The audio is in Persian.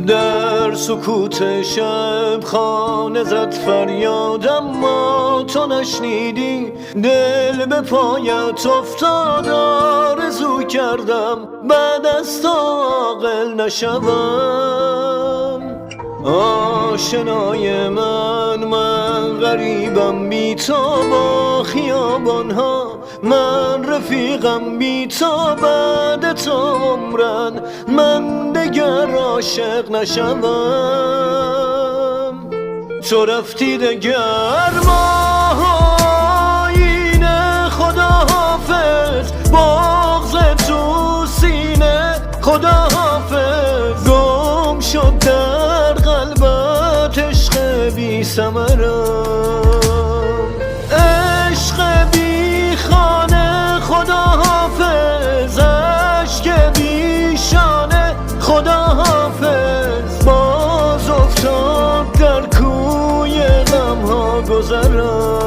در سکوت شب خانه زد فریاد، اما تو نشنیدی. دل به پایت افتاد، آرزو کردم بعد از تو عاقل نشوم. آشنای من غریبم بی تو با خیابانها، من رفیقم بی تو بعد تو عمرن من دگر عاشق نشوم. تو رفتی دگر ماه آینه، خدا حافظ بغض تو سینه، خدا حافظ گم شد در قلبت عشق بی ثمرم، عشق بی خانه، خدا حافظ اشک بی شانه، خدا حافظ باز افتاد در کوی غم ها گذرم.